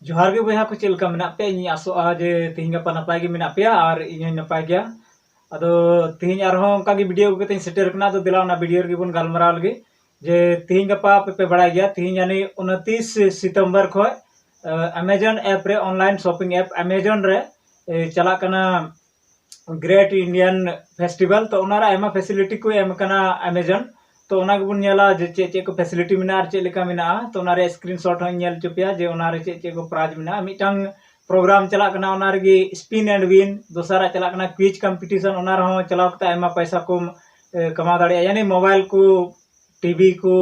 जोहार गे बयहा को चेल का मेना पे इन आसोआ जे तिहिं गपा नपाय गे मेना पेया और इन नपाय गया अदो तिहिं आरहों का गे वीडियो को तें सेटर कना तो दिला ना वीडियो गे बन गालमराव लगे जे तिहिं गपा पे बड़ा गया तिहिं यानी 29 सितंबर खो अमेजन ऐप रे ऑनलाइन शॉपिंग ऐप अमेजन रे चला कना ग्रेट इंडियन फेस्टिवल तो ओनारा एमा फैसिलिटी को एम कना अमेजन तो ओना गेबुन नेला जे चे को फैसिलिटी मिना और चे लेका मिना तो ओनारे स्क्रीनशॉट हों नेल चुपिया जे ओनारे चे को प्राइज मिना मिटंग प्रोग्राम चला कना ओनारे गे स्पिन एंड विन दोसरा चला कना क्विज कंपटीशन ओनार हों चलाव कता एमा पैसा को कमा दाड़े यानी मोबाइल को टीवी को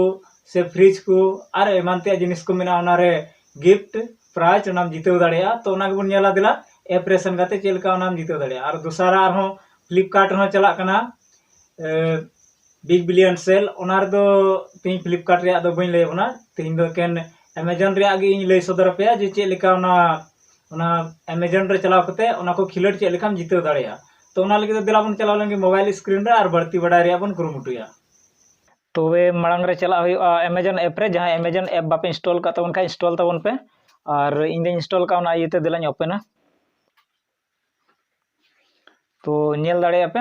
से फ्रिज को और एमानते जिनिस को मिना ओनारे गिफ्ट प्राइज ओनाम जितेव दाड़े तो ओना गेबुन नेला दिला एप रे सन गाते चेलका ओनाम जितेव दाड़े और दोसरा आरहों फ्लिपकार्ट हों चला कना बिग बिलियन सेल ओनार दो तीन फ्लिपकार्ट रे दो बई लेबना तीन दो केन अमेजन रे आगे इन ले सदर पे जे चे लेका ओना अमेजन रे चलाव कते ओना को खिलट चे लेकाम जितेव दाड़ेया तो ओना लगे दिला बन चलाव लेंगे मोबाइल स्क्रीन रे और बढ़ती बड़ा रे बन कुरुमुटुया तो वे मड़ांग रे चला हुआ अमेजन ऐप रे जहां अमेजन ऐप बापे इंस्टॉल का तबन का इंस्टॉल तबन पे और इन इंस्टॉल का ओना इते दिलाኝ ओपन तो नेल दाड़े पे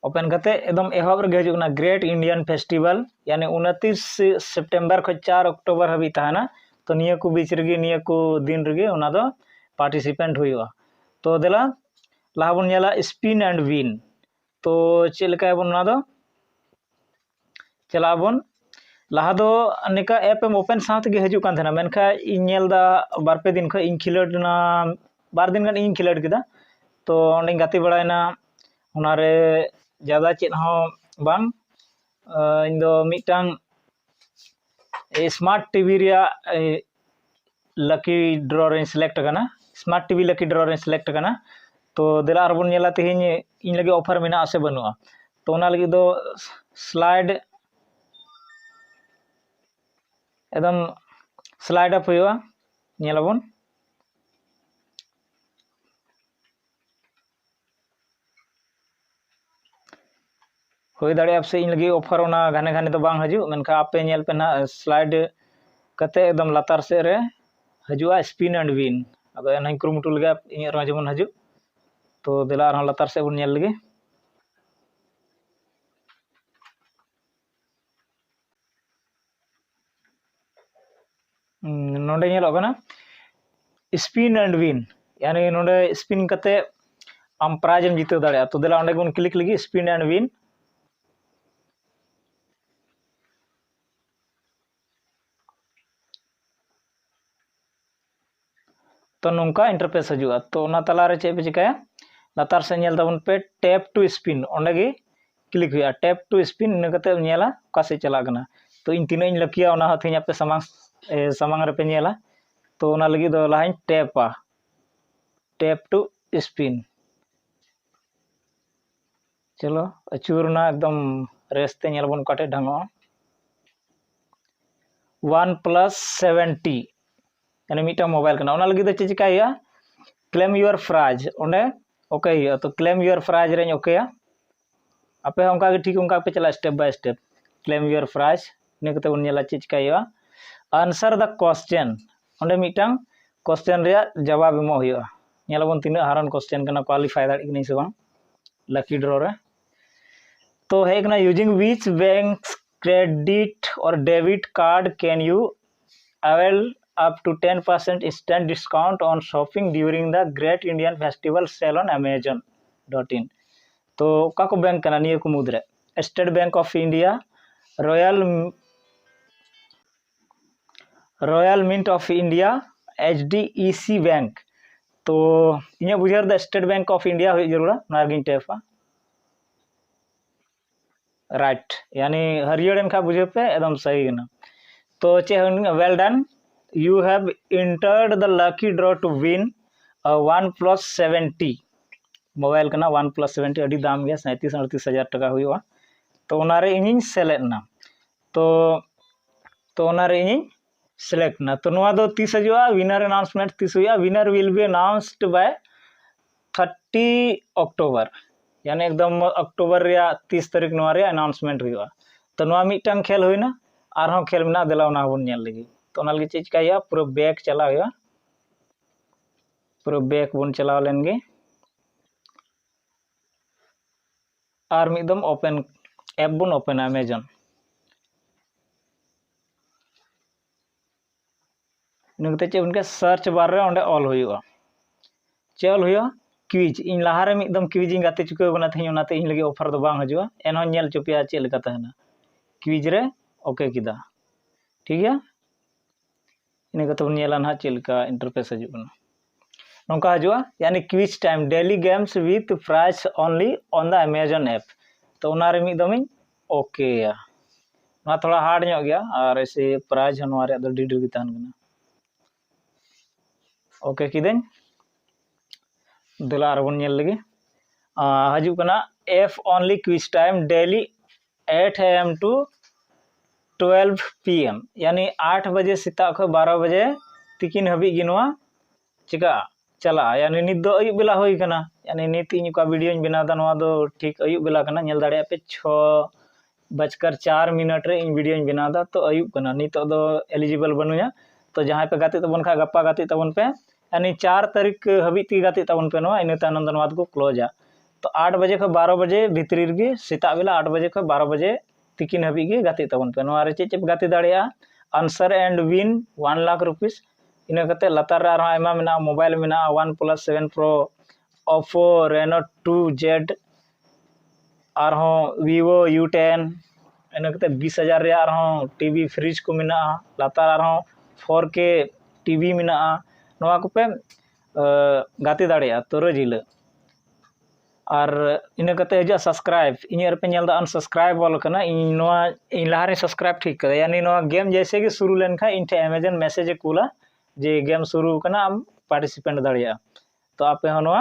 ओपन करते एकदम एहब रे हजुना ग्रेट इंडियन फेस्टिवल यानी 29 सितंबर खो 4 अक्टूबर हबी ताना तो निया को बीच रेगी निया को दिन रेगी ओना दो पार्टिसिपेंट हुआ तो देला लाहा बन नेला स्पिन एंड विन तो चे लेका बन ओना दो चला बन लाहा दो निका ऐप एम ओपन साथ गे हजु कान थना मेनखा इन नेल दा बार पे दिन खो इन खिलड ना बार दिन गान इन खिलड किदा तो ओंडे गाती बड़ायना ओनारे ज़्यादा चेत हों बांग इन दो मिटांग स्मार्ट टीवी रिया लकी ड्रॉ रे सिलेक्ट करना स्मार्ट टीवी लकी ड्रॉ रे सिलेक्ट करना तो दिला आरबन नेला तेहिं इन लगे ऑफर मेना आसे बनुआ तो ओना लगे दो स्लाइड एकदम स्लाइड अप हुआ नेलाबन हुई दाड़े आपसे इन लगी ऑफर ओना घाने घाने तो बांग हजू मेनखा आपे नेल पे ना स्लाइड कते एकदम लातार से रे हजुआ स्पिन एंड विन अब एन कुरुमुटु लगे इन रो जेमन हजू तो दिला आर लातार से बन नेल लगे नोंडे नेल ओगना स्पिन एंड विन यानी नोंडे स्पिन कते आम प्राइज एम जीते दाड़े तो दिला ओंडे बन क्लिक लगी स्पिन एंड विन तो नौका इंटरफेस हजुआ तो ओना तला रे चे पे चिकाया लातार से नेल तबन पे टैप टू स्पिन ओंडे गे क्लिक हुआ टैप टू स्पिन इन कते नेला का से चला गना तो इन तीन इन लकिया ओना हथिन पे समांग रे पे नेला तो ओना लगी दो लाइन टैपा टैप टू स्पिन चलो अचूरना एकदम रेस्ते नेल बन काटे ढंगो 1+70 यानी मीटा मोबाइल करना ओना लगी दो चे चिकाया क्लेम योर प्राइज ओंडे ओके हुआ तो क्लेम योर प्राइज रे ओके आपे उनका ठीक उनका पे चला step by step claim your prize ने कते बन नेला चे चिकाया आंसर द क्वेश्चन ओंडे मीटांग क्वेश्चन रे जवाब एमो हुआ नेलाबन तिना हारन क्वेश्चन कना क्वालिफाई दाड़ी कनी से बांग लकी ड्रॉ रे तो है कना यूजिंग व्हिच बैंक क्रेडिट और debit card can you avail up to 10% instant discount on shopping during the Great Indian Festival sale on Amazon.in तो का को बैंक कना निये को मुद्रे State Bank of India Royal Mint of India HDEC bank तो इन्हें बुझार the State Bank of India हुई जरूरा नारगिन टेपा राइट यानी हरियर का बुझे पे एकदम सही ना तो चे well done you have entered the lucky draw to win a 1+70 mobile करना 1+70 अड़ी दाम गया 37-38 हज़ार टका हुआ तो ओनारे इन सेलेक्ट ना तो ओनारे इन सेलेक्ट ना तो नोआ दो 30 हजुआ विनर अनाउंसमेंट 30 हुआ winner will be announced by 30 अक्टूबर यानी एकदम अक्टूबर रे 30 तारीख नोआ रे अनाउंसमेंट हुआ तो नोआ मिटन खेल हुईना आरहों खेल में दिला ओना बन नेल लगी तो ओना लगी चीज का पूरा बैक चला हुआ पूरा बैक बन चलाव लेंगे और मिदम ओपन ऐप बन ओपन अमेजन इनके चे उनके सर्च बार रे ओंडे ऑल हुआ चे ऑल हुआ क्विज इन लहारे मिदम क्विज इन गाते चुके बना थे उनाते इन लगे ऑफर दो बांग हजुआ एनहो नेल चुपिया चे लेका तहना क्विज रे ओके किदा ठीक है इन कते बन नेला ना चे लेका इंटरफेस हजुना नोका हजुआ यानी quiz time daily games with price only on the Amazon app तो उनारे मिदम ओके या ना थोड़ा हार्ड ᱧᱚᱜ गया और ऐसे प्राइस हमारे दो डी डी तहन गना ओके किदें दिला बन लगे हजू कना एफ only quiz time daily 8 AM to 12 PM यानी 8 बजे सीता खो 12 बजे तिकिन हबी गिनवा चिका चला यानी नित दो अयुब बेला होई कना यानी नित इन का वीडियो बनादा नवा दो ठीक अयुब बेला कना नेल दाड़े पे 6:04 रे इन वीडियो बनादा तो अयुब कना नित दो एलिजिबल बनुया तो जहां पे गाते तबन खा गप्पा गाते तबन पे यानी 4 तारीख हबी ती गाते तबन पे नवा इन तानंद नवा को क्लोजा तो 8 बजे खो 12 बजे भितरी गे सीता बेला 8 बजे खो 12 बजे तिकिन हबी गे गाते तबन पे नवा रे चे गाते दाड़िया answer and win 1 lakh rupees इन कते लतार रे आरो आयमा मेना मोबाइल मेना OnePlus 7 Pro Oppo Reno 2Z आरो Vivo U10 इन कते 20,000 रे आरो टीवी फ्रिज को मेना लतार आरो 4K टीवी मेना नवा को पे गाते दाड़िया तो रोजिला और इन कते हजा सब्सक्राइब इन पे नेल दा अनसब्सक्राइब वाला कना इन नवा इन लहारे सब्सक्राइब ठीक करे यानी नवा गेम जैसे कि शुरू लेन खा इन अमेजन मैसेज कुला जे गेम शुरू कना हम पार्टिसिपेंट दाड़िया तो आपे नवा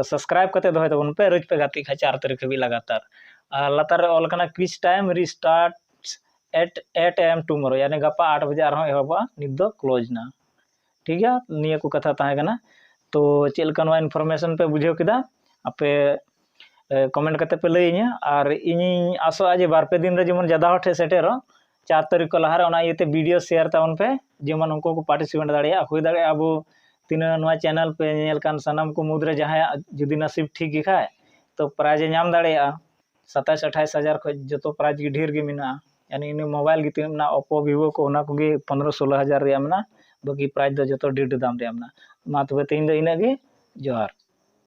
सब्सक्राइब करते दोहे तबन पे रोज पे गाती खा 4 तारीख भी लगातार लतार ऑल कना quiz time restart at 8 AM tomorrow यानी गपा 8 बजे आरो एहबा नित दो क्लोज ना ठीक है निया को कथा ताहे कना तो चेलका नवा इन्फॉर्मेशन पे बुझेव किदा आपे कमेंट करते पे लइया और इन आसोआ जे 2-3 दिन रे जेमन ज्यादा होठे सेटेरो 4 तारीख को लहारे ओना इते वीडियो शेयर तावन पे जेमन उनको को पार्टिसिपेंट दाड़िया हुई दाड़े अब तीना नवा चैनल पे नेल कान सनम को मुद्रे जहां जुदी नसीब ठीक गे खाय तो प्राइज नाम दाड़िया 27-28 हजार को जतो प्राइज गे ढेर गे मिना यानी इन मोबाइल गे तिना Oppo Vivo को ओना को गे 15-16 हजार रे मिना बाकी प्राइज दो जतो ढेर दाम रे मिना मा तबे तीन दो इना गे जोहार।